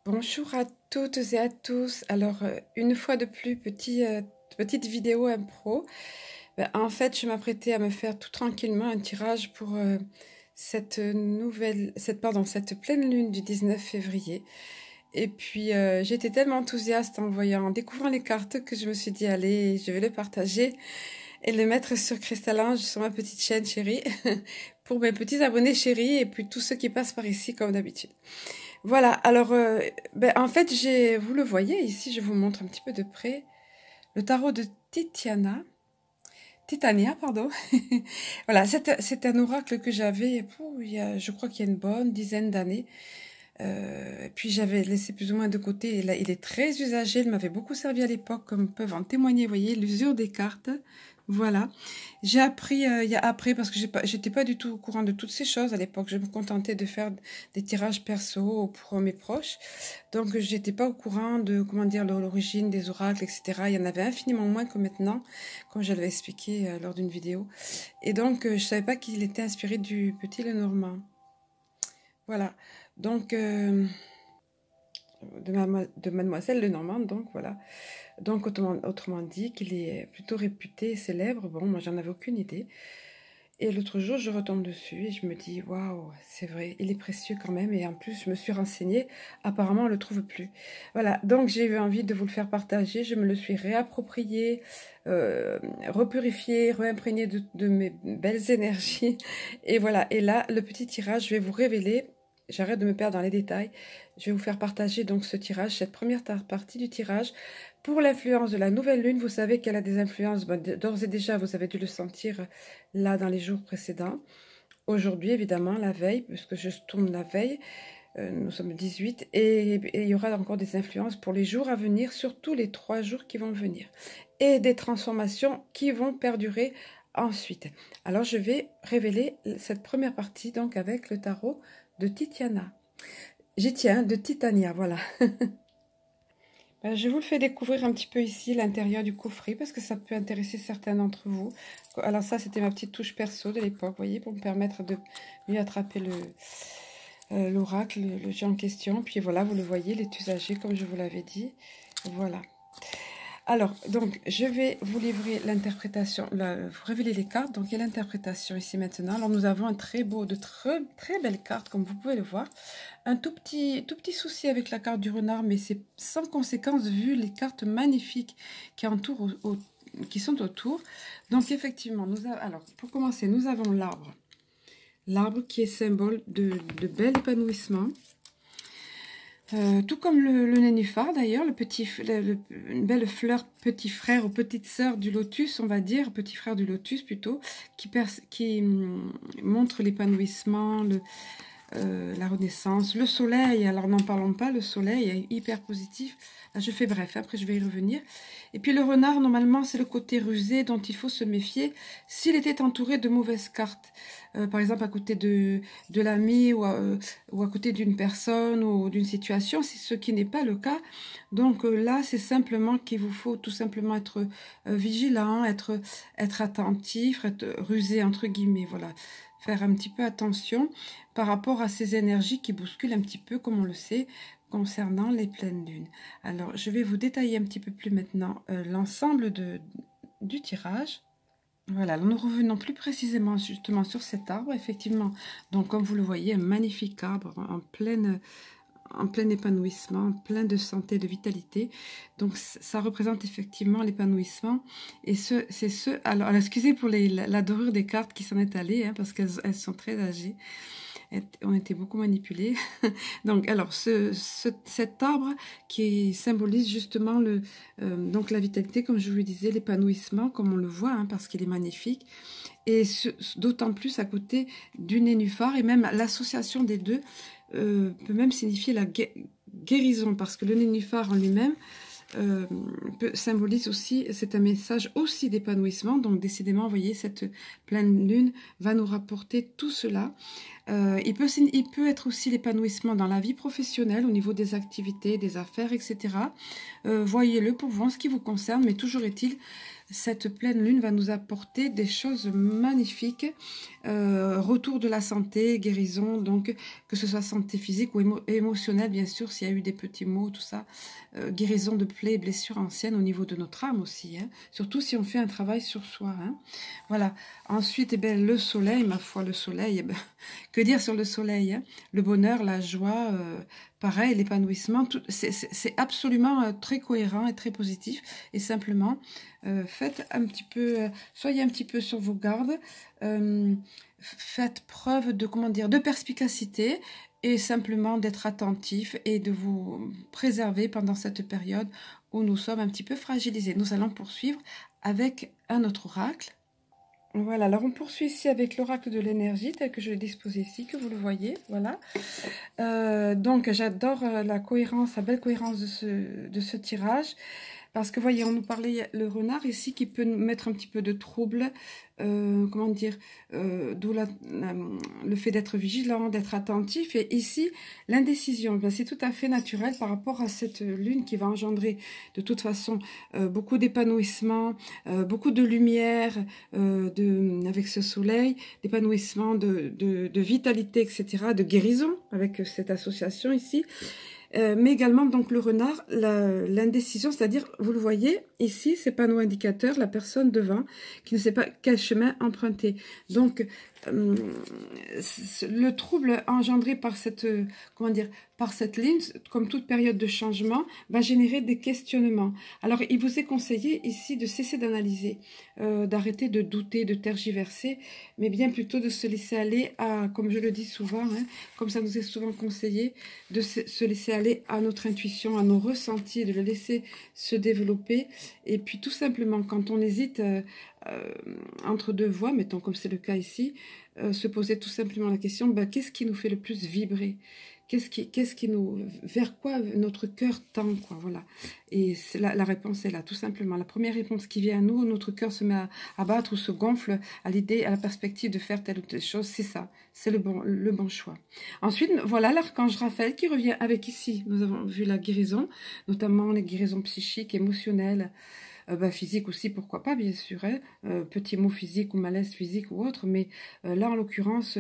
Bonjour à toutes et à tous. Alors, une fois de plus, petite vidéo impro. En fait, je m'apprêtais à me faire tout tranquillement un tirage pour cette pleine lune du 19 février. Et puis, j'étais tellement enthousiaste en découvrant les cartes que je me suis dit, allez, je vais le partager et le mettre sur Cristal-Ange, sur ma petite chaîne chérie, pour mes petits abonnés chéris et puis tous ceux qui passent par ici comme d'habitude. Voilà, alors, en fait, vous le voyez ici, je vous montre un petit peu de près, le tarot de Titania, pardon. Voilà, c'est un oracle que j'avais, je crois qu'il y a une bonne dizaine d'années. Puis j'avais laissé plus ou moins de côté, et là, il est très usagé, il m'avait beaucoup servi à l'époque, comme peuvent en témoigner, vous voyez, l'usure des cartes. Voilà. J'ai appris après, parce que j'étais pas du tout au courant de toutes ces choses à l'époque. Je me contentais de faire des tirages perso pour mes proches. Donc, j'étais pas au courant de, comment dire, l'origine des oracles, etc. Il y en avait infiniment moins que maintenant, comme je l'avais expliqué lors d'une vidéo. Et donc, je savais pas qu'il était inspiré du Petit Lenormand. Voilà. Donc, de Mademoiselle Lenormand, donc voilà. Donc, autrement dit, qu'il est plutôt réputé et célèbre. Bon, moi, j'en avais aucune idée. Et l'autre jour, je retombe dessus et je me dis, waouh, c'est vrai, il est précieux quand même. Et en plus, je me suis renseignée. Apparemment, on ne le trouve plus. Voilà, donc j'ai eu envie de vous le faire partager. Je me le suis réapproprié, repurifié, réimprégné de mes belles énergies. Et voilà, et là, le petit tirage, je vais vous révéler. J'arrête de me perdre dans les détails. Je vais vous faire partager donc ce tirage, cette première partie du tirage. Pour l'influence de la nouvelle lune, vous savez qu'elle a des influences, d'ores et déjà, vous avez dû le sentir là dans les jours précédents. Aujourd'hui, évidemment, la veille, puisque je tourne la veille, nous sommes le 18, et il y aura encore des influences pour les jours à venir, surtout les 3 jours qui vont venir, et des transformations qui vont perdurer ensuite. Alors, je vais révéler cette première partie donc avec le tarot de Titania. J'y tiens, de Titania, voilà. Je vous le fais découvrir un petit peu ici, l'intérieur du coffret, parce que ça peut intéresser certains d'entre vous. Alors ça, c'était ma petite touche perso de l'époque, vous voyez, pour me permettre de mieux attraper l'oracle, le jeu en question. Puis voilà, vous le voyez, il est usagé, comme je vous l'avais dit. Voilà. Alors, donc, je vais vous livrer l'interprétation, vous révéler les cartes, donc il y a l'interprétation ici maintenant. Alors, nous avons un très belles cartes, comme vous pouvez le voir. Un tout petit souci avec la carte du renard, mais c'est sans conséquence vu les cartes magnifiques qui qui sont autour. Donc, effectivement, alors, pour commencer, nous avons l'arbre. L'arbre qui est symbole de bel épanouissement. Tout comme le nénuphar d'ailleurs, une belle fleur petit frère ou petite sœur du lotus, on va dire, petit frère du lotus plutôt, qui montre l'épanouissement, la renaissance, le soleil, alors n'en parlons pas, le soleil est hyper positif. Là, je fais bref, après je vais y revenir. Et puis le renard, normalement, c'est le côté rusé dont il faut se méfier s'il était entouré de mauvaises cartes. Par exemple, à côté de l'ami ou à côté d'une personne ou d'une situation, c'est ce qui n'est pas le cas. Donc là, c'est simplement qu'il vous faut tout simplement être vigilant, être attentif, être rusé, entre guillemets, voilà. Faire un petit peu attention par rapport à ces énergies qui bousculent un petit peu, comme on le sait, concernant les pleines lunes. Alors, je vais vous détailler un petit peu plus maintenant l'ensemble du tirage. Voilà, nous revenons plus précisément justement sur cet arbre, effectivement. Donc, comme vous le voyez, un magnifique arbre en plein épanouissement, plein de santé, de vitalité. Donc, ça représente effectivement l'épanouissement. Et alors excusez pour la dorure des cartes qui s'en est allée, hein, parce qu'elles sont très âgées. On était beaucoup manipulés. Donc, alors, cet arbre qui symbolise justement donc la vitalité, comme je vous le disais, l'épanouissement, comme on le voit, hein, parce qu'il est magnifique. Et d'autant plus à côté du nénuphar, et même l'association des deux peut même signifier la guérison, parce que le nénuphar en lui-même symbolise aussi, c'est un message aussi d'épanouissement. Donc décidément, vous voyez, cette pleine lune va nous rapporter tout cela. Il peut être aussi l'épanouissement dans la vie professionnelle, au niveau des activités, des affaires, etc. Voyez-le pour voir ce qui vous concerne, mais toujours est-il, cette pleine lune va nous apporter des choses magnifiques. Retour de la santé, guérison, donc que ce soit santé physique ou émotionnelle, bien sûr, s'il y a eu des petits maux, tout ça. Guérison de plaies et blessures anciennes au niveau de notre âme aussi, hein. Surtout si on fait un travail sur soi, hein. Voilà. Ensuite, eh bien, le soleil, ma foi, le soleil, eh bien, que dire sur le soleil, hein? Le bonheur, la joie, pareil, l'épanouissement, c'est absolument très cohérent et très positif. Et simplement, faites un petit peu, soyez un petit peu sur vos gardes, faites preuve de, comment dire, de perspicacité, et simplement d'être attentif et de vous préserver pendant cette période où nous sommes un petit peu fragilisés. Nous allons poursuivre avec un autre oracle. Voilà, alors on poursuit ici avec l'oracle de l'énergie tel que je l'ai disposé ici, que vous le voyez, voilà. Donc j'adore la cohérence, la belle cohérence de ce tirage. Parce que, voyez, on nous parlait le renard ici qui peut nous mettre un petit peu de trouble, comment dire, d'où le fait d'être vigilant, d'être attentif. Et ici, l'indécision, ben, c'est tout à fait naturel par rapport à cette lune qui va engendrer de toute façon beaucoup d'épanouissement, beaucoup de lumière avec ce soleil, d'épanouissement, de vitalité, etc., de guérison avec cette association ici. Mais également donc le renard, l'indécision, c'est-à-dire, vous le voyez, ici, c'est panneau indicateur, la personne devant, qui ne sait pas quel chemin emprunter. Donc, le trouble engendré par cette, comment dire, par cette ligne, comme toute période de changement, va générer des questionnements. Alors, il vous est conseillé ici de cesser d'analyser, d'arrêter de douter, de tergiverser, mais bien plutôt de se laisser aller à, comme je le dis souvent, hein, comme ça nous est souvent conseillé, de se laisser aller à notre intuition, à nos ressentis, de le laisser se développer. Et puis tout simplement, quand on hésite entre deux voies, mettons comme c'est le cas ici, se poser tout simplement la question, ben, qu'est-ce qui nous fait le plus vibrer? Qu'est-ce qui nous, vers quoi notre cœur tend, quoi, voilà. Et la réponse est là, tout simplement. La première réponse qui vient à nous, notre cœur se met à battre ou se gonfle à l'idée, à la perspective de faire telle ou telle chose, c'est ça, c'est le bon choix. Ensuite, voilà l'archange Raphaël qui revient avec ici. Nous avons vu la guérison, notamment les guérisons psychiques, émotionnelles, physique aussi, pourquoi pas, bien sûr, hein, petits mots physiques ou malaise physique ou autre, mais là, en l'occurrence,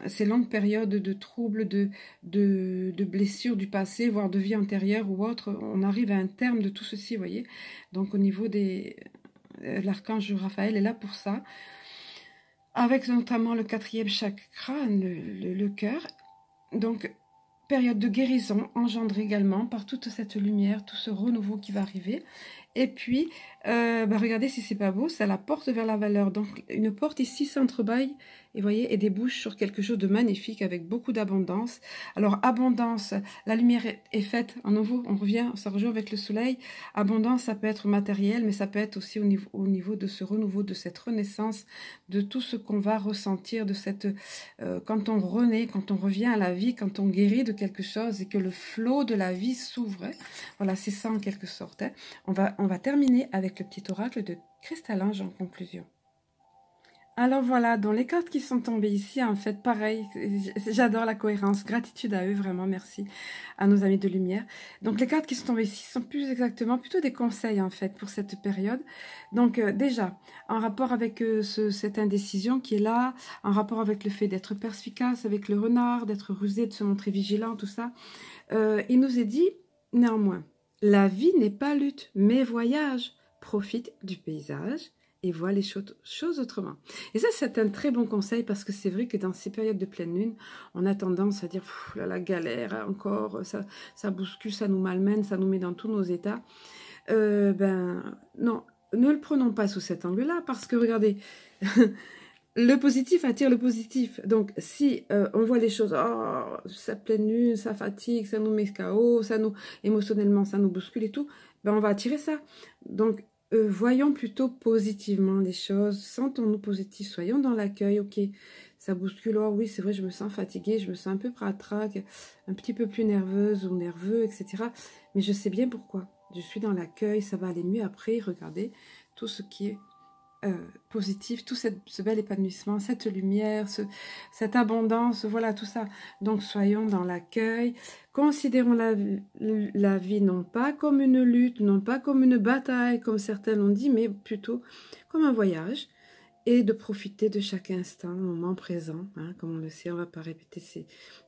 ces longues périodes de troubles, de blessures du passé, voire de vie antérieure ou autre, on arrive à un terme de tout ceci, vous voyez. Donc, au niveau des... l'archange Raphaël est là pour ça, avec notamment le 4e chakra, le cœur. Donc, période de guérison engendrée également par toute cette lumière, tout ce renouveau qui va arriver. Et puis, regardez si c'est pas beau, ça la porte vers la valeur. Donc, une porte ici s'entrebâille, et voyez, et débouche sur quelque chose de magnifique avec beaucoup d'abondance. Alors, abondance, la lumière est faite, à nouveau, on revient, ça rejoint avec le soleil. Abondance, ça peut être matériel, mais ça peut être aussi au niveau de ce renouveau, de cette renaissance, de tout ce qu'on va ressentir, de cette, quand on renaît, quand on revient à la vie, quand on guérit de quelque chose et que le flot de la vie s'ouvre. Hein. Voilà, c'est ça en quelque sorte. Hein. On va terminer avec le petit oracle de Cristal-Ange en conclusion. Alors voilà, donc les cartes qui sont tombées ici, en fait, pareil, j'adore la cohérence, gratitude à eux, vraiment, merci à nos amis de lumière. Donc les cartes qui sont tombées ici sont plus exactement, plutôt des conseils, en fait, pour cette période. Donc déjà, en rapport avec cette indécision qui est là, en rapport avec le fait d'être perspicace avec le renard, d'être rusé, de se montrer vigilant, tout ça, il nous est dit, néanmoins, la vie n'est pas lutte, mais voyage, profite du paysage, et voit les choses autrement. Et ça, c'est un très bon conseil parce que c'est vrai que dans ces périodes de pleine lune, on a tendance à dire là, la galère, encore, ça bouscule, ça nous malmène, ça nous met dans tous nos états. Non, ne le prenons pas sous cet angle-là parce que regardez, le positif attire le positif. Donc, si on voit les choses, oh, ça pleine lune, ça fatigue, ça nous met KO, émotionnellement, ça nous bouscule et tout, ben on va attirer ça. Donc, voyons plutôt positivement les choses, sentons-nous positifs, soyons dans l'accueil, ok, ça bouscule, oh oui c'est vrai je me sens fatiguée, je me sens un peu pratraque, un petit peu plus nerveuse ou nerveux, etc. Mais je sais bien pourquoi, je suis dans l'accueil, ça va aller mieux après, regardez tout ce qui est positif, tout ce bel épanouissement, cette lumière, cette abondance, voilà tout ça. Donc soyons dans l'accueil, considérons la vie non pas comme une lutte, non pas comme une bataille, comme certains l'ont dit, mais plutôt comme un voyage, et de profiter de chaque instant, moment présent, hein, comme on le sait, on ne va pas répéter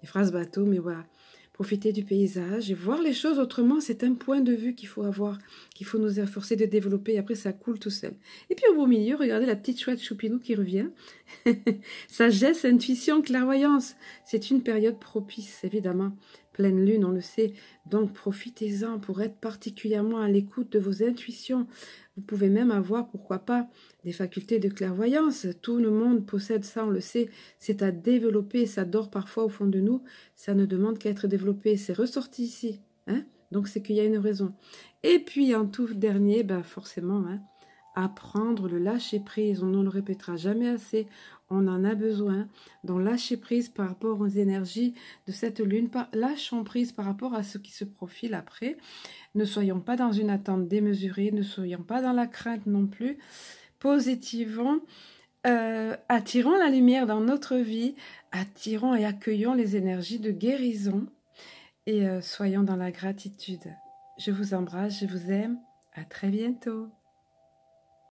les phrases bateau, mais voilà. Profiter du paysage et voir les choses autrement, c'est un point de vue qu'il faut avoir, qu'il faut nous efforcer de développer, et après ça coule tout seul. Et puis au beau milieu, regardez la petite chouette Choupinou qui revient. Sagesse, intuition, clairvoyance, c'est une période propice, évidemment. Pleine lune, on le sait, donc profitez-en pour être particulièrement à l'écoute de vos intuitions. Vous pouvez même avoir, pourquoi pas, des facultés de clairvoyance. Tout le monde possède ça, on le sait. C'est à développer, ça dort parfois au fond de nous. Ça ne demande qu'à être développé. C'est ressorti ici. Hein, donc c'est qu'il y a une raison. Et puis en tout dernier, ben forcément, hein, apprendre le lâcher-prise. On ne le répétera jamais assez. On en a besoin. Donc lâcher prise par rapport aux énergies de cette lune. Lâchons prise par rapport à ce qui se profile après. Ne soyons pas dans une attente démesurée. Ne soyons pas dans la crainte non plus. Positivons. Attirons la lumière dans notre vie. Attirons et accueillons les énergies de guérison. Et soyons dans la gratitude. Je vous embrasse, je vous aime. À très bientôt.